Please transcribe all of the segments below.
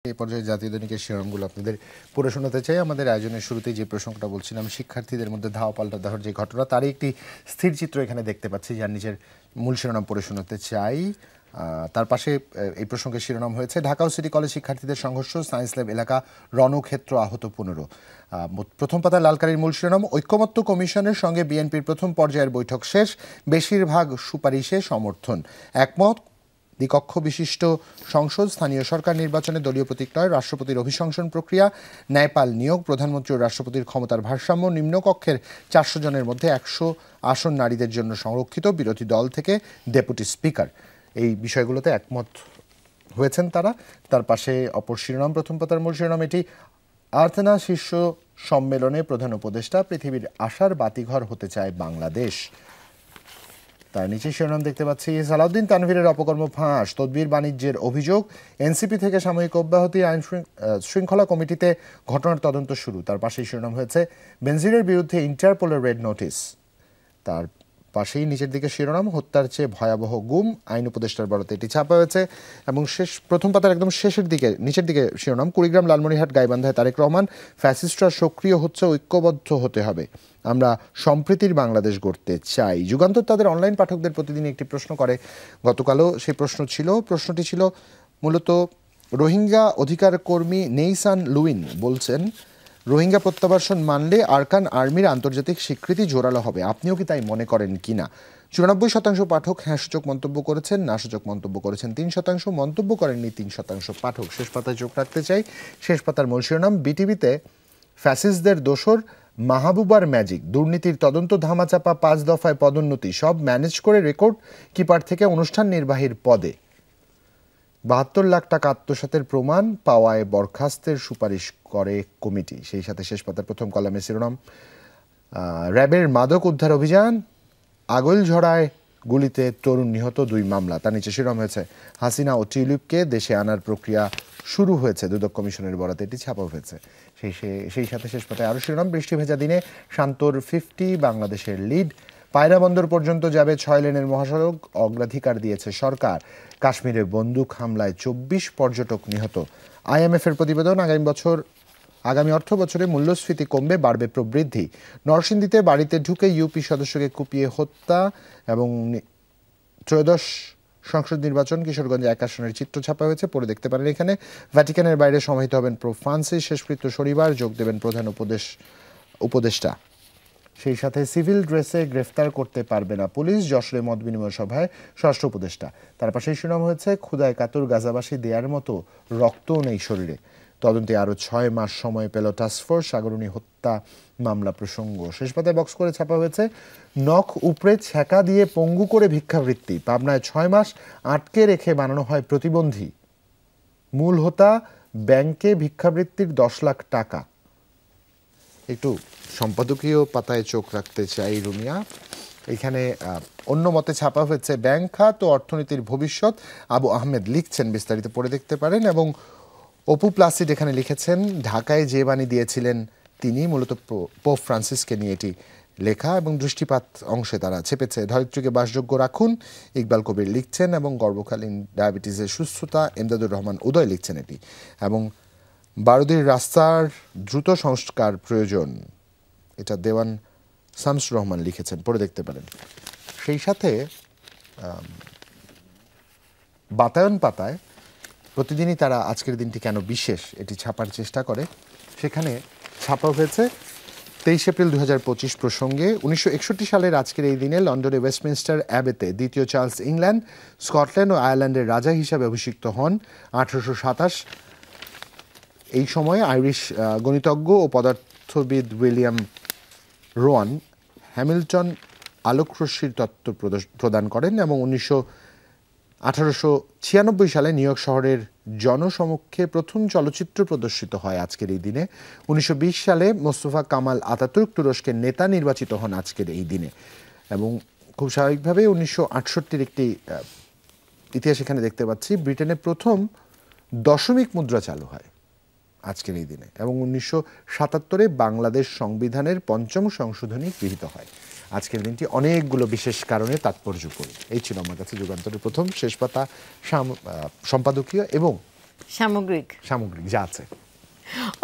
এই পর্যায়ে জাতীয় দৈনিকের শিরোনামগুলো আপনাদের পড়ে শোনাতে চাই। আমাদের আয়োজনের শুরুতেই যে প্রসঙ্গটা বলছিলাম, শিক্ষার্থীদের মধ্যে ধাওয়া পাল্টা দেওয়ার যে ঘটনা, তারই একটি স্থির চিত্র এখানে দেখতে পাচ্ছি, যার নিজের মূল শিরোনাম পড়ে শোনাতে চাই। তার পাশে এই প্রসঙ্গের শিরোনাম হয়েছে ঢাকা ও সিটি কলেজ শিক্ষার্থীদের সংঘর্ষ, সায়েন্স ল্যাব এলাকা রণক্ষেত্র, আহত 15। প্রথম পাতায় লালকারির মূল শিরোনাম, ঐক্যমত্য কমিশনের সঙ্গে বিএনপির প্রথম পর্যায়ের বৈঠক শেষ, বেশিরভাগ সুপারিশে সমর্থন, একমত দ্বিকক্ষ বিশিষ্ট সংসদ, স্থানীয় সরকার নির্বাচনে দলীয় প্রতীক নয়, রাষ্ট্রপতির অভিশংসন প্রক্রিয়া, ন্যায়পাল নিয়োগ, প্রধানমন্ত্রী ও রাষ্ট্রপতির ক্ষমতার ভারসাম্য, নিম্নকক্ষের 400 জনের মধ্যে 100 আসন নারীদের জন্য সংরক্ষিত, বিরোধী দল থেকে ডেপুটি স্পিকার। এই বিষয়গুলোতে একমত হয়েছেন তারা। তার পাশে অপর শিরোনাম, প্রথম পাতার মূল শিরোনাম এটি, আর্থনা শীর্ষ সম্মেলনে প্রধান উপদেষ্টা, পৃথিবীর আশার বাতিঘর হতে চায় বাংলাদেশ। তার নিচে শিরোনাম দেখতে পাচ্ছি, সালাউদ্দিন তানভীরের অপকর্ম ফাঁস, তদবির বাণিজ্যের অভিযোগ, এনসিপি থেকে সাময়িক অব্যাহতি, আইন শৃঙ্খলা কমিটিতে ঘটনার তদন্ত শুরু। তার পাশেই শিরোনাম হয়েছে, বেনজিরের বিরুদ্ধে ইন্টারপোলের রেড নোটিস। তার পাশেই নিচের দিকে শিরোনাম, হত্যার চেয়ে ভয়াবহ গুম, আইন উপদেষ্টার বরাতে এটি ছাপা হয়েছে। এবং প্রথম পাতার একদম শেষের দিকে নিচের দিকে শিরোনাম, কুড়িগ্রাম লালমনিরহাট গাইবান্ধায় তারেক রহমান, ফ্যাসিস্টরা সক্রিয় হচ্ছে, ঐক্যবদ্ধ হতে হবে, আমরা সম্প্রীতির বাংলাদেশ গড়তে চাই। যুগান্তর তাদের অনলাইন পাঠকদের প্রতিদিন একটি প্রশ্ন করে, গতকালও সেই প্রশ্নটি ছিল মূলত, রোহিঙ্গা অধিকার কর্মী নেইসান লুইন বলছেন, রোহিঙ্গা প্রত্যাবাসন মানলে আরকান আর্মির আন্তর্জাতিক স্বীকৃতি জোরালো হবে, আপনিও কি তাই মনে করেন কিনা? 94% পাঠক হ্যাঁ সূচক মন্তব্য করেছেন, না সূচক মন্তব্য করেছেন 3%, মন্তব্য করেননি 3% পাঠক। শেষ পাতায় চোখ রাখতে চাই। শেষ পাতার মূল শিরোনাম, বিটিভিতে ফ্যাসিস্টদের দোসর মাহবুবার ম্যাজিক, দুর্নীতির তদন্ত ধামাচাপা, 5 দফায় পদোন্নতি, সব ম্যানেজ করে রেকর্ড কিপার থেকে অনুষ্ঠান নির্বাহীর পদে, 72 লাখ টাকা আত্মসাতের প্রমাণ পাওয়ায় বরখাস্তের সুপারিশ করে কমিটি। সেই সাথে শেষ পাতার প্রথম কলামে শিরোনাম, র্যাবের মাদক উদ্ধার অভিযান, আগৈলঝড়ায় গুলিতে তরুণ নিহত, 2 মামলা। তার নিচে শিরোনাম হয়েছে, হাসিনা ও টিউলিপকে দেশে আনার প্রক্রিয়া শুরু হয়েছে, দুদক কমিশনের বরাতে এটি ছাপা হয়েছে। সেই সাথে শেষ পাতায় আরও শিরোনাম, বৃষ্টি ভেজা দিনে শান্তর 50 বাংলাদেশের লিড, পায়রা বন্দর পর্যন্ত যাবে 6 লেনের মহাসড়ক, অগ্রাধিকার দিয়েছে সরকার, কাশ্মীরে বন্দুক হামলায় 24 পর্যটক নিহত, আইএমএফের প্রতিবেদন, আগামী অর্থ বছরে মূল্যস্ফীতি কমবে, বাড়বে প্রবৃদ্ধি, নরসিংদীতে বাড়িতে ঢুকে ইউপি সদস্যকে কুপিয়ে হত্যা, এবং 13শ সংসদ নির্বাচন, কিশোরগঞ্জে 1 আসনের চিত্র ছাপা হয়েছে, পড়ে দেখতে পারেন এখানে। ভ্যাটিকানের বাইরে সমাহিত হবেন পোপ ফ্রান্সিস, শেষকৃত্য শনিবার, যোগ দেবেন প্রধান উপদেষ্টা। সেই সাথে সিভিল ড্রেসে গ্রেফতার করতে পারবে না পুলিশ, যশোরে মত বিনিময় সভায় স্বরাষ্ট্র উপদেষ্টা। তার পাশেই শিরোনাম হয়েছে, ক্ষুধায় কাতর গাজাবাসী, দেয়ার মতো রক্তও নেই শরীরে, তদন্তে আরও 6 মাস সময় পেল টাস্কফোর্স, সাগরণী হত্যা মামলা প্রসঙ্গ। শেষ পাতায় বক্স করে ছাপা হয়েছে, নখ উপড়ে ছ্যাঁকা দিয়ে পঙ্গু করে ভিক্ষাবৃত্তি, পাবনায় 6 মাস আটকে রেখে বানানো হয় প্রতিবন্ধী, মূল হোতা ব্যাংকে ভিক্ষাবৃত্তির 10 লাখ টাকা। একটু সম্পাদকীয় পাতায় চোখ রাখতে চাই রুমিয়া। এখানে অন্য মতে ছাপা হয়েছে, ব্যাংক খাত ও অর্থনীতির ভবিষ্যৎ, আবু আহমেদ লিখছেন, বিস্তারিত পড়ে দেখতে পারেন। এবং অপু প্লাসিড এখানে লিখেছেন, ঢাকায় যে বাণী দিয়েছিলেন তিনি, মূলত পোপ ফ্রান্সিসকে নিয়ে এটি লেখা, এবং দৃষ্টিপাত অংশে তারা ছেপেছে, ধরিত্রীকে বাসযোগ্য রাখুন, ইকবাল কবির লিখছেন, এবং গর্ভকালীন ডায়াবেটিসের সুস্থতা, এমদাদুর রহমান উদয় লিখছেন এটি, এবং বারুদির রাস্তার দ্রুত সংস্কার প্রয়োজন, এটা দেওয়ান শামসুর রহমান লিখেছেন, পড়ে দেখতে পারেন। সেই সাথে বাতায়ন পাতায় প্রতিদিনই তারা আজকের দিনটি কেন বিশেষ এটি ছাপার চেষ্টা করে। সেখানে ছাপা হয়েছে 23 এপ্রিল 2025 প্রসঙ্গে, 1961 সালের আজকের এই দিনে লন্ডনে ওয়েস্টমিনস্টার অ্যাবেতে দ্বিতীয় চার্লস ইংল্যান্ড, স্কটল্যান্ড ও আয়ারল্যান্ডের রাজা হিসাবে অভিষিক্ত হন। 1827 এই সময়ে আইরিশ গণিতজ্ঞ ও পদার্থবিদ উইলিয়াম রোয়ান হ্যামিল্টন আলোকরশ্মির তত্ত্ব প্রদান করেন, এবং 1896 সালে নিউ ইয়র্ক শহরের জনসমক্ষে প্রথম চলচ্চিত্র প্রদর্শিত হয় আজকের এই দিনে। 1920 সালে মোস্তফা কামাল আতাতুর্ক তুরস্কের নেতা নির্বাচিত হন আজকের এই দিনে। এবং খুব স্বাভাবিকভাবে 1968 একটি ইতিহাস এখানে দেখতে পাচ্ছি, ব্রিটেনে প্রথম দশমিক মুদ্রা চালু হয় আজকের এই দিনে, এবং 1977 বাংলাদেশ সংবিধানের 5ম সংশোধনী গৃহীত হয়। আজকের দিনটি অনেকগুলো বিশেষ কারণে তাৎপর্যপূর্ণ। এই ছিল আমার কাছে যুগান্তরের প্রথম শেষ পাতা সম্পাদকীয় এবং সামগ্রিক যা আছে।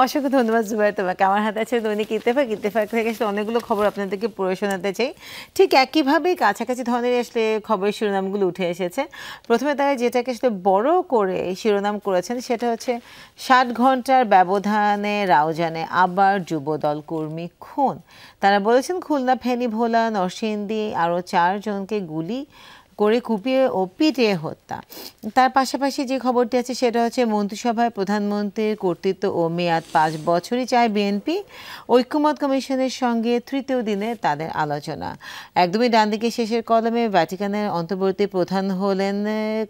অসংখ্য ধন্যবাদ জুবাইর তোমাকে। আমার হাতে আছে দৈনিক ইত্তেফাক। ইত্তেফাক থেকে আসলে অনেকগুলো খবর আপনাদেরকে পড়ে শোনাতে চাই। ঠিক একইভাবেই কাছাকাছি ধরনের আসলে খবরের শিরোনামগুলো উঠে এসেছে। প্রথমে তারা যেটাকে আসলে বড় করে শিরোনাম করেছেন সেটা হচ্ছে 60 ঘন্টার ব্যবধানে রাউজানে আবার যুবদল কর্মী খুন। তারা বলেছেন খুলনা, ফেনী, ভোলা, নরসিংদী আরও 4 জনকে গুলি করে কুপিয়ে ও পিটিয়ে হত্যা। তার পাশাপাশি যে খবরটি আছে সেটা হচ্ছে মন্ত্রিসভায় প্রধানমন্ত্রীর কর্তৃত্ব ও মেয়াদ 5 বছরই চায় বিএনপি। ঐক্যমত কমিশনের সঙ্গে তৃতীয় দিনে তাদের আলোচনা। একদমই ডান দিকে শেষের কলমে ভ্যাটিকানের অন্তর্বর্তী প্রধান হলেন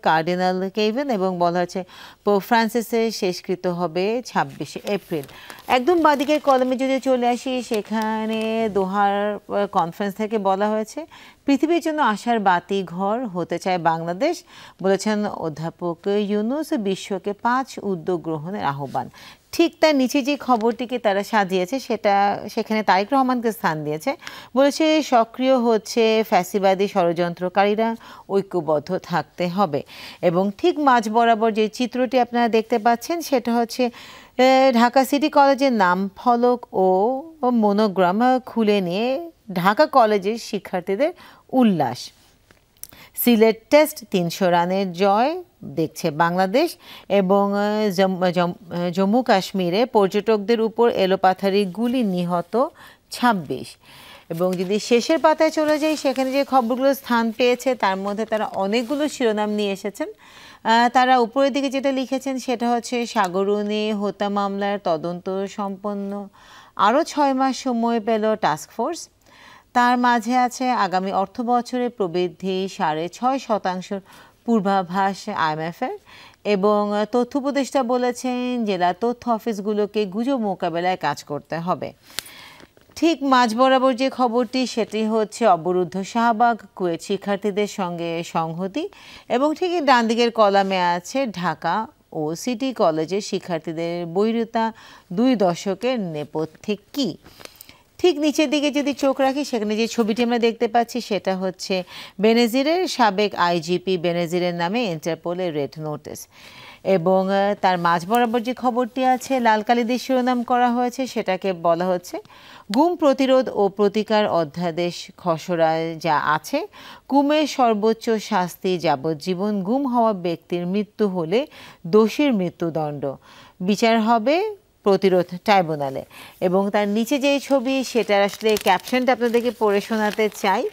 কার্ডিনাল কেইভেন এবং বলা হচ্ছে পোপ ফ্রান্সিসের শেষকৃত্য হবে 26 এপ্রিল। একদম বাদিকের কলমে যদি চলে আসি সেখানে দোহার কনফারেন্স থেকে বলা হয়েছে পৃথিবীর জন্য আশার বাতি ঘর হতে চায় বাংলাদেশ, বলেছেন অধ্যাপক ইউনূস। বিশ্বকে 5 উদ্যোগ গ্রহণের আহ্বান। ঠিক তার নিচে যে খবরটিকে তারা সাজিয়েছে সেখানে তারেক রহমানকে স্থান দিয়েছে। বলেছে সক্রিয় হচ্ছে ফ্যাসিবাদী ষড়যন্ত্রকারীরা, ঐক্যবদ্ধ থাকতে হবে। এবং ঠিক মাঝ বরাবর যে চিত্রটি আপনারা দেখতে পাচ্ছেন সেটা হচ্ছে ঢাকা সিটি কলেজের নাম ফলক ও মনোগ্রাম খুলে নিয়ে ঢাকা কলেজের শিক্ষার্থীদের উল্লাস। সিলেট টেস্ট 300 রানের জয় দেখছে বাংলাদেশ এবং জম্মু কাশ্মীরে পর্যটকদের উপর এলোপাথারি গুলি, নিহত 26। এবং যদি শেষের পাতায় চলে যাই সেখানে যে খবরগুলো স্থান পেয়েছে তার মধ্যে তারা অনেকগুলো শিরোনাম নিয়ে এসেছেন। তারা উপরের দিকে যেটা লিখেছেন সেটা হচ্ছে সাগরুনি হত্যা মামলার তদন্ত সম্পন্ন, আরও 6 মাস সময় পেল টাস্কফোর্স। তার মাঝে আছে আগামী অর্থ বছরে প্রবৃদ্ধি 6.5% পূর্বাভাস IMF-এর। এবং তথ্য উপদেষ্টা বলেছেন জেলা তথ্য অফিসগুলোকে গুজব মোকাবেলায় কাজ করতে হবে। ঠিক মাঝ বরাবর যে খবরটি সেটি হচ্ছে অবরুদ্ধ শাহবাগ, কুয়েত শিক্ষার্থীদের সঙ্গে সংহতি। এবং ঠিক ডান দিকের কলামে আছে ঢাকা ও সিটি কলেজের শিক্ষার্থীদের বৈরিতা 2 দশকের নেপথ্যে কী। ঠিক নিচের দিকে যদি চোখ রাখি সেখানে যে ছবিটি আমরা দেখতে পাচ্ছি সেটা হচ্ছে বেনজিরের, সাবেক আইজিপি বেনজিরের নামে ইন্টারপোলের রেড নোটিস। এবং তার মাঝ বরাবর যে খবরটি আছে লাল কালি দিয়ে শিরোনাম করা হয়েছে সেটাকে বলা হচ্ছে গুম প্রতিরোধ ও প্রতিকার অধ্যাদেশ খসড়ায় যা আছে, গুমের সর্বোচ্চ শাস্তি যাবজ্জীবন, গুম হওয়া ব্যক্তির মৃত্যু হলে দোষীর মৃত্যুদণ্ড, বিচার হবে প্রতিরোধ ট্রাইব্যুনালে। এবং তার নিচে যেই ছবি সেটার আসলে ক্যাপশনটা আপনাদেরকে পড়ে শোনাতে চাই।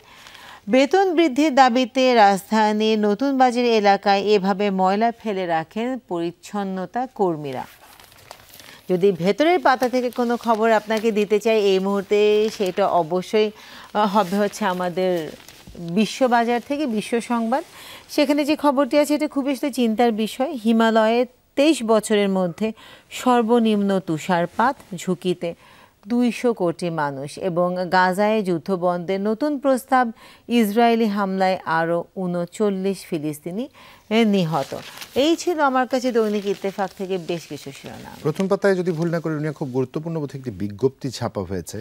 বেতন বৃদ্ধির দাবিতে রাজধানীর নতুন বাজার এলাকায় এভাবে ময়লা ফেলে রাখেন পরিচ্ছন্নতা কর্মীরা। যদি ভেতরের পাতা থেকে কোনো খবর আপনাকে দিতে চাই এই মুহূর্তে সেটা অবশ্যই হবে হচ্ছে আমাদের বিশ্ববাজার থেকে, বিশ্ব সংবাদ। সেখানে যে খবরটি আছে এটা খুবই চিন্তার বিষয়। হিমালয়ে 23 বছরের মধ্যে সর্বনিম্ন তুষারপাত, ঝুঁকিতে 200 কোটি মানুষ। এবং গাজায় যুদ্ধবন্ধের নতুন প্রস্তাব, ইসরায়েলি হামলায় আরও 39 ফিলিস্তিনি নিহত। এই ছিল আমার কাছে দৈনিক ইত্তেফাক থেকে বেশ কিছু শিরোনাম। প্রথম পাতায় যদি ভুল না করে উনি খুব গুরুত্বপূর্ণ বোধহয় একটি বিজ্ঞপ্তি ছাপা হয়েছে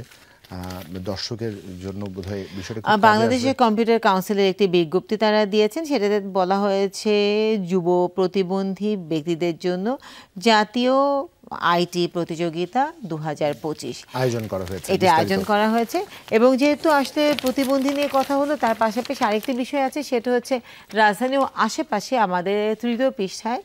দর্শকের জন্য, বোধহয় বিষয়টা বাংলাদেশের কম্পিউটার কাউন্সিলের একটি বিজ্ঞপ্তি তারা দিয়েছেন। সেটাতে বলা হয়েছে যুব প্রতিবন্ধী ব্যক্তিদের জন্য জাতীয় আইটি প্রতিযোগিতা 2025 আয়োজন করা হয়েছে। এটা আয়োজন করা হয়েছে এবং যেহেতু আসলে প্রতিবন্ধী নিয়ে কথা হলো তার পাশাপাশি আরেকটি বিষয় আছে সেটা হচ্ছে রাজধানী ও আশেপাশে আমাদের 3য় পৃষ্ঠায়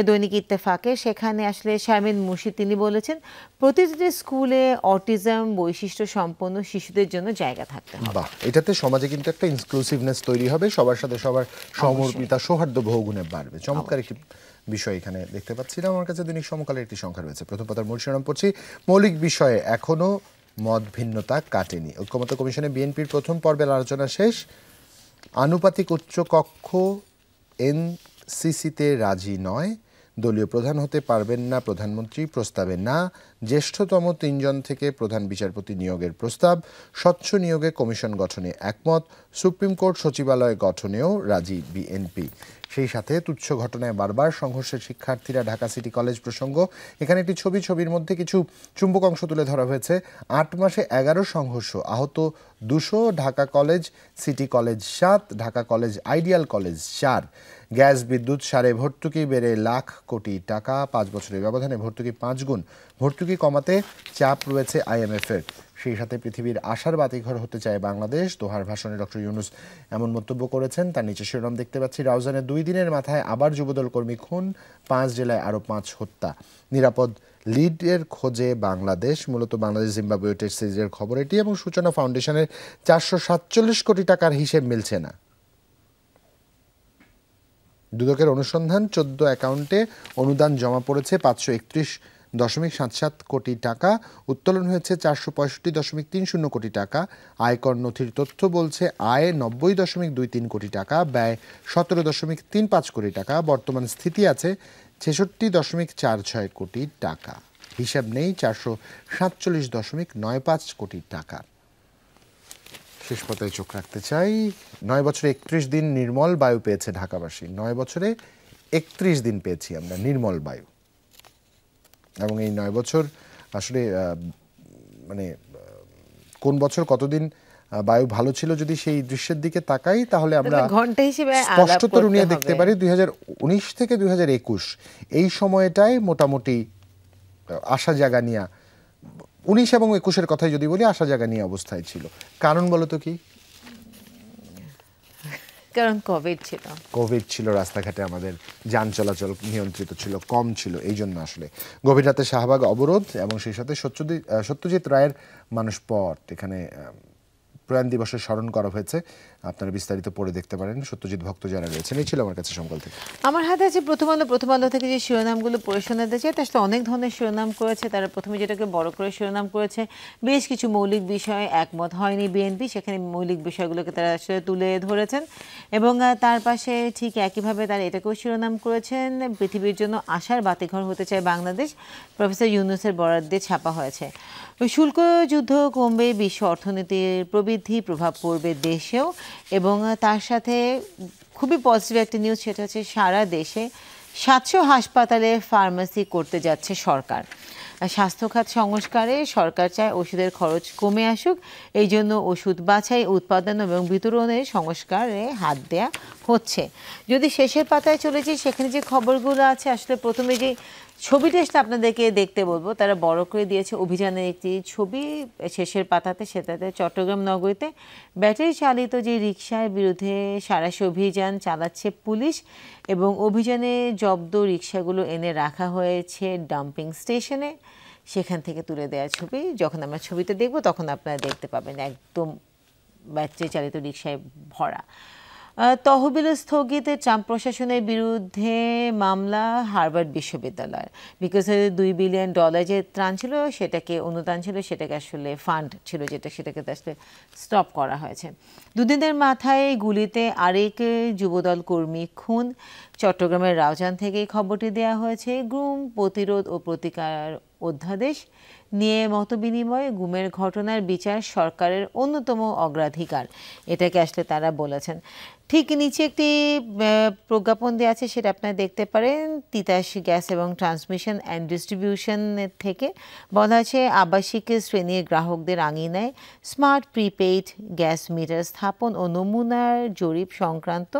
দৈনিক ইত্তেফাকে সেখানে আসলে শারমিন মুর্শিদ তিনি বলেছেন প্রতিটি স্কুলে অটিজম বৈশিষ্ট্য সম্পন্ন শিশুদের জন্য জায়গা থাকতে হবে। বাহ, এটাতে সমাজে কিন্তু একটা ইনক্লুসিভনেস তৈরি হবে, সবার সাথে সবার সমর্পিতা সৌহার্দ্য বহুগুণে বাড়বে। চমৎকার একটি বিষয় এখানে দেখতে পাচ্ছিলাম। আমার কাছে দৈনিক সমকালের একটি সংখ্যা রয়েছে। প্রথম পাতার মূল শিরোনাম পড়ছি, মৌলিক বিষয়ে এখনো মত ভিন্নতা কাটেনি। ঐক্যমত্য কমিশনে বিএনপির প্রথম পর্বের আলোচনা শেষ। আনুপাতিক উচ্চকক্ষ এনসিসিতে রাজি নয়। দলীয় প্রধান হতে পারবেন না প্রধানমন্ত্রী, প্রস্তাবে না। জ্যেষ্ঠতম 3 জন থেকে প্রধান বিচারপতি নিয়োগের প্রস্তাব। স্বচ্ছ নিয়োগে কমিশন গঠনে একমত। সুপ্রিম কোর্ট সচিবালয় গঠনেও রাজি বিএনপি। সেই সাথে তুচ্ছ ঘটনায় বারবার সংঘর্ষের শিক্ষার্থীরা ঢাকা সিটি কলেজ প্রসঙ্গ। এখানে একটি ছবির মধ্যে কিছু চুম্বক অংশ তুলে ধরা হয়েছে। 8 মাসে 11 সংঘর্ষ, আহত 200, Dhaka college, city college 7, Dhaka college ideal college 4। Gas বিদ্যুৎ সারে ভর্তুকি বেড়ে লাখ কোটি টাকা, 5 বছরের ব্যবধানে ভর্তুকি 5 গুণ। ভর্তুকি কমাতে চাপ রয়েছে IMF-এর। সেই সাথে পৃথিবীর আশার বাতিঘর হতে চায় বাংলাদেশ। দোহার ভাষণে ডক্টর ইউনূস এমন মন্তব্য করেছেন। তার নিচে শিরোনাম দেখতে পাচ্ছি, রাউজানে 2 দিনের মাথায় আবার যুবদল কর্মী খুন, 5 জেলায় আরও 5 হত্যা। নিরাপদ লিডের খোঁজে বাংলাদেশ। মূলত বাংলাদেশ জিম্বাবুয়ে টেস্ট সিরিজের খবর এটি, এবং সূচনা ফাউন্ডেশনের 447 কোটি টাকার হিসেব মিলছে না। দুদকের অনুসন্ধান, 14 অ্যাকাউন্টে অনুদান জমা পড়েছে 531.77 কোটি টাকা, উত্তোলন হয়েছে 465.30 কোটি টাকা। আয়কর নথির তথ্য বলছে আয় 90.23 কোটি টাকা, ব্যয় 17.35 কোটি টাকা। বর্তমান স্থিতি আছে 66.46 কোটি টাকা। হিসাব নেই 447.95 কোটি টাকার। শেষ পাতায় চোখ রাখতে চাই। 9 বছরে 31 দিন নির্মল বায়ু পেয়েছে ঢাকাবাসী। 9 বছরে 31 দিন পেয়েছি আমরা নির্মল বায়ু, এবং এই 9 বছর আসলে মানে কোন বছর কতদিন বায়ু ভালো ছিল যদি সেই দৃশ্যের দিকে তাকাই, তাহলে আমরা ঘন্টা হিসেবে স্পষ্টতর নিয়ে দেখতে পারি 2019 থেকে 2021 এই সময়টায় মোটামুটি আশা জাগা নিয়ে, 19 এবং 21-এর কথাই যদি বলি, আশা জাগা নিয়ে অবস্থায় ছিল। কারণ বলতো কি? কারণ কোভিড ছিল, রাস্তাঘাটে আমাদের যান চলাচল নিয়ন্ত্রিত ছিল, কম ছিল, এই জন্য আসলে গভীর রাতে শাহবাগ অবরোধ, এবং সেই সাথে সত্যজিৎ রায়ের মানুষ পথ, এখানে প্রয়াণ দিবসের স্মরণ করা হয়েছে। আপনারা বিস্তারিত পড়ে দেখতে পারেন, সত্যজিৎ ভক্ত যারা রয়েছেন। এই ছিল আমার কাছে সকাল থেকে। আমার হাতে আছে প্রথম আলো থেকে যে শিরোনামগুলো পড়ে শোনাতে চাই, তার সাথে অনেক ধরনের শিরোনাম করেছে। তারা প্রথমে যেটাকে বড় করে শিরোনাম করেছে, বেশ কিছু মৌলিক বিষয়ে একমত হয়নি বিএনপি, সেখানে মৌলিক বিষয়গুলোকে তারা আসলে তুলে ধরেছেন। এবং তার পাশে ঠিক একইভাবে তারা এটাকেও শিরোনাম করেছেন, পৃথিবীর জন্য আশার বাতিঘর হতে চায় বাংলাদেশ, প্রফেসর ইউনূসের বরাত দিয়ে ছাপা হয়েছে। শুল্ক যুদ্ধ কমবে, বিশ্ব অর্থনীতির প্রবৃদ্ধি প্রভাব পড়বে দেশেও, এবং তার সাথে খুবই পজিটিভ একটা নিউজ, সেটা হচ্ছে সারা দেশে 700 হাসপাতালে ফার্মেসি করতে যাচ্ছে সরকার। স্বাস্থ্য খাত সংস্কারে সরকার চায় ওষুধের খরচ কমে আসুক, এই জন্য ওষুধ বাছাই, উৎপাদন এবং বিতরণের সংস্কারে হাত দেয়া হচ্ছে। যদি শেষের পাতায় চলে যাই, সেখানে যে খবরগুলো আছে, আসলে প্রথমে যে ছবিটা আসলে আপনাদেরকে দেখতে বলবো, তারা বড় করে দিয়েছে অভিযানের একটি ছবি শেষের পাতাতে। সেটাতে চট্টগ্রাম নগরীতে ব্যাটারি চালিত যে রিকশার বিরুদ্ধে সাঁড়াশি অভিযান চালাচ্ছে পুলিশ, এবং অভিযানে জব্দ রিকশাগুলো এনে রাখা হয়েছে ডাম্পিং স্টেশনে। সেখান থেকে তুলে দেওয়া ছবি। যখন আমরা ছবিটা দেখব তখন আপনারা দেখতে পাবেন একদম ব্যাটারি চালিত রিকশায় ভরা। তহবিল স্থগিতে ট্রাম্প প্রশাসনের বিরুদ্ধে মামলা হার্ভার্ড বিশ্ববিদ্যালয়ের, বিকজ $2 বিলিয়ন যে ত্রাণ ছিল, সেটাকে অনুদান ছিল, সেটাকে আসলে ফান্ড ছিল সেটাকে আসলে স্টপ করা হয়েছে। দুদিনের মাথায় গুলিতে আরেক যুবদল কর্মী খুন। চট্টগ্রামের রাউজান থেকে খবরটি দেওয়া হয়েছে। গুম প্রতিরোধ ও প্রতিকার অধ্যাদেশ নিয়ে মতবিনিময়, গুমের ঘটনার বিচার সরকারের অন্যতম অগ্রাধিকার, এটাকে আসলে তারা বলেছেন। ঠিক নিচে একটি প্রজ্ঞাপন দেওয়া আছে, সেটা আপনারা দেখতে পারেন। তিতাস গ্যাস এবং ট্রান্সমিশন অ্যান্ড ডিস্ট্রিবিউশন থেকে বলা আছে, আবাসিক শ্রেণীর গ্রাহকদের আঙিনায় স্মার্ট প্রিপেইড গ্যাস মিটার স্থাপন ও নমুনার জরিপ সংক্রান্ত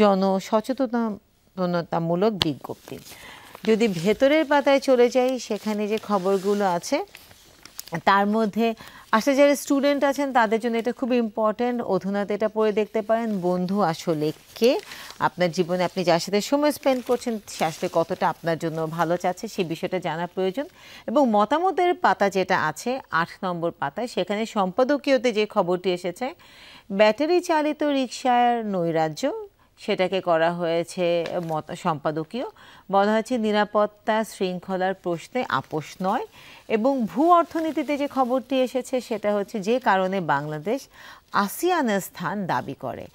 জনসচেতনতামূলক বিজ্ঞপ্তি। যদি ভেতরের পাতায় চলে যাই, সেখানে যে খবরগুলো আছে তার মধ্যে আসলে যারা স্টুডেন্ট আছেন তাদের জন্য এটা খুব ইম্পর্ট্যান্ট। অধুনাতে এটা পড়ে দেখতে পারেন, বন্ধু আসলে কে, আপনার জীবনে আপনি যার সাথে সময় স্পেন্ড করছেন সে আসলে কতটা আপনার জন্য ভালো চাচ্ছে সেই বিষয়টা জানা প্রয়োজন। এবং মতামতের পাতা যেটা আছে 8 নম্বর পাতায়, সেখানে সম্পাদকীয়তে যে খবরটি এসেছে, ব্যাটারি চালিত রিকশার নৈরাজ্য, সেটাকে করা হয়েছে সম্পাদকীয়। বলা হয়েছে নিরাপত্তা শৃঙ্খলার প্রশ্নে আপোষ নয়। এবং ভূ অর্থনীতিতে যে খবরটি এসেছে, সেটা হচ্ছে যে কারণে বাংলাদেশ আসিয়ানের স্থান দাবি করে,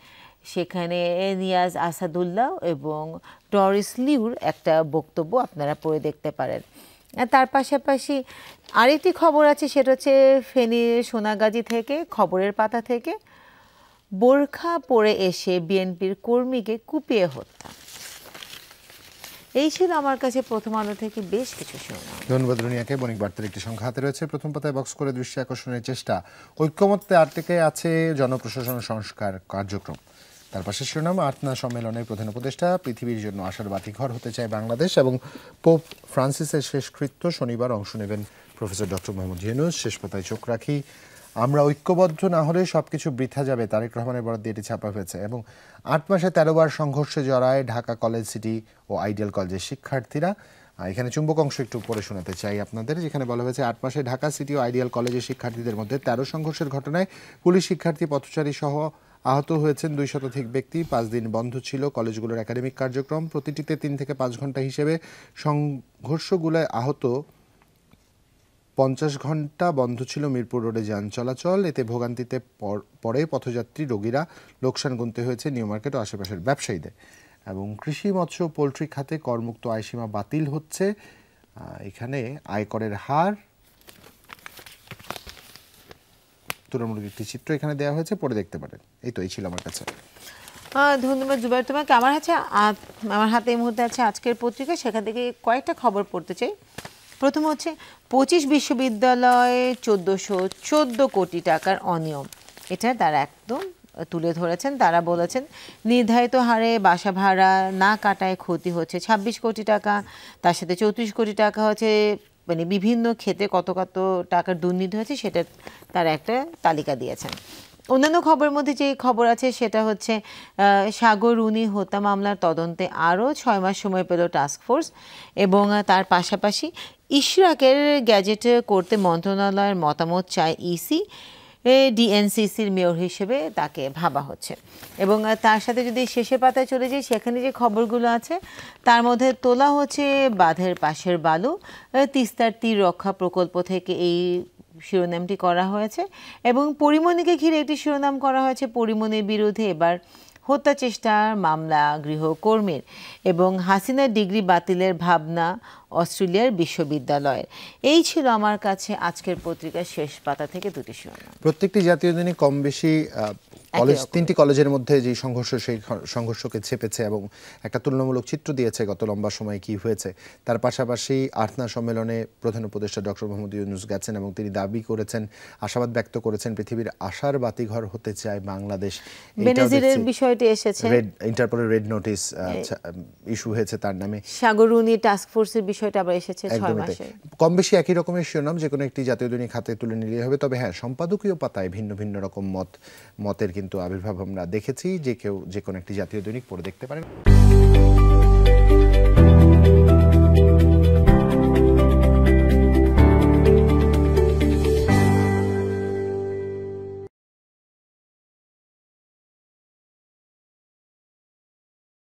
সেখানে নিয়াজ আসাদুল্লাহ এবং ডরিস লিউর একটা বক্তব্য আপনারা পড়ে দেখতে পারেন। তার পাশাপাশি আরেকটি খবর আছে, সেটা হচ্ছে ফেনীর সোনাগাজী থেকে, খবরের পাতা থেকে, বোরখা পরে এসে বিএনপির কর্মীকে কুপিয়ে হত্যা। এই ছিল আমার কাছে প্রথম আলো থেকে বেশ কিছু শিরোনাম। ধন্যবাদ রুনিয়াকে। বণিক বার্তার একটি সংখ্যা হাতে রয়েছে। প্রথম পাতায় বক্স করে দৃষ্টি আকর্ষণের চেষ্টা, ঐক্যমত্যে আটকে আছে জনপ্রশাসন সংস্কার কার্যক্রম। তার পাশে শিরোনাম, আটনা সম্মেলনের প্রধান উপদেষ্টা, পৃথিবীর জন্য আশার বাতিঘর হতে চায় বাংলাদেশ, এবং পোপ ফ্রান্সিসের শেষকৃত্য, শনিবার অংশ নেবেন প্রফেসর ডক্টর মোহাম্মদ ইউনূস। শেষ পাতায় চোখ রাখি, আমরা ঐক্যবদ্ধ না হলে সবকিছু বৃথা যাবে, তারেক রহমানের বরাদ দিয়ে এটি ছাপা হয়েছে। এবং 8 মাসে 13 বার সংঘর্ষে জড়ায় ঢাকা কলেজ, সিটি ও আইডিয়াল কলেজের শিক্ষার্থীরা। এখানে চুম্বক অংশ একটু পড়ে শোনাতে চাই আপনাদের, যেখানে বলা হয়েছে 8 মাসে ঢাকা সিটি ও আইডিয়াল কলেজের শিক্ষার্থীদের মধ্যে 13 সংঘর্ষের ঘটনায় পুলিশ, শিক্ষার্থী, পথচারী সহ আহত হয়েছেন 2 শতাধিক ব্যক্তি। 5 দিন বন্ধ ছিল কলেজগুলোর একাডেমিক কার্যক্রম, প্রতিটিতে 3 থেকে 5 ঘন্টা হিসেবে। সংঘর্ষগুলোয় আহত 50 ঘন্টা বন্ধ ছিল মিরপুর রোডে যান চলাচল। এতে ভোগান্তিতে পড়ে পথযাত্রী, রোগীরা, লোকসান গুনতে হয়েছে নিউ মার্কেট ও আশেপাশের ব্যবসায়ীদের। এবং কৃষি, মৎস্য, পোলট্রি খাতে করমুক্ত আয়সীমা বাতিল হচ্ছে। এখানে আয়করের হার তুলনামূলক একটি চিত্র এখানে দেওয়া হয়েছে, পড়ে দেখতে পারেন। এই ছিল আমার কাছে। ধন্যবাদ জুবাইর তোমাকে। আমার হাতে এই মুহূর্তে আছে আজকের পত্রিকা, সেখান থেকে কয়েকটা খবর পড়তে চাই। প্রথম হচ্ছে 25 বিশ্ববিদ্যালয়ে 1414 কোটি টাকার অনিয়ম, এটা তারা একদম তুলে ধরেছেন। তারা বলেছেন নির্ধারিত হারে বাসা ভাড়া না কাটায় ক্ষতি হচ্ছে 26 কোটি টাকা, তার সাথে 34 কোটি টাকা হচ্ছে মানে বিভিন্ন ক্ষেত্রে কত কত টাকার দুর্নীতি হয়েছে সেটা তারা একটা তালিকা দিয়েছেন। অন্যান্য খবরের মধ্যে যে খবর আছে সেটা হচ্ছে সাগর রুনি হত্যা মামলার তদন্তে আরও 6 মাস সময় পেল টাস্কফোর্স, এবং তার পাশাপাশি ইশরাকের গ্যাজেট করতে মন্ত্রণালয়ের মতামত চায় ইসি, ডিএনসিসির মেয়র হিসেবে তাকে ভাবা হচ্ছে। এবং তার সাথে যদি শেষের পাতায় চলে যাই, সেখানে যে খবরগুলো আছে তার মধ্যে তোলা হচ্ছে বাঁধের পাশের বালু, তিস্তার তীর রক্ষা প্রকল্প থেকে এই শিরোনামটি করা হয়েছে। এবং পরিমণিকে ঘিরে একটি শিরোনাম করা হয়েছে, পরিমণির বিরুদ্ধে এবার হত্যা চেষ্টার মামলা গৃহকর্মীর, এবং হাসিনার ডিগ্রি বাতিলের ভাবনা অস্ট্রেলিয়ার বিশ্ববিদ্যালয়ের। এই ছিল আমার কাছে আজকের পত্রিকার শেষ পাতা থেকে দুটি শিরোনাম। প্রত্যেকটি জাতীয় দিনে কম বেশি কলেজ, 3টি কলেজের মধ্যে যে সংঘর্ষ, সেই সংঘর্ষকে ছেপেছে এবং একটা তুলনামূলক চিত্র দিয়েছে গত লম্বা সময় কি হয়েছে। তার পাশাপাশি আটনা সম্মেলনে প্রধান উপদেষ্টা ডক্টর মোহাম্মদ ইউনূস গেছেন এবং তিনি দাবি করেছেন, আশাবাদ ব্যক্ত করেছেন, পৃথিবীর আশার বাতিঘর হতে চায় বাংলাদেশ। বেনজিরের বিষয়টি এসেছে, ইন্টারপোলের রেড নোটিশ ইস্যু হয়েছে তার নামে। সাগর রুনি টাস্কফোর্সের বিষয়টা আবার এসেছে 6 মাসে। কম বেশি একই রকমের শিরোনাম, যে কোনো একটি জাতীয় দৈনিক খাতে তুলে নিলে হবে। তবে হ্যাঁ, সম্পাদকীয় পাতায় ভিন্ন ভিন্ন রকম মতের কিন্তু আবির্ভাব আমরা দেখেছি। যে কেউ যে কোনো একটি জাতীয় দৈনিক পড়ে দেখতে পারেন।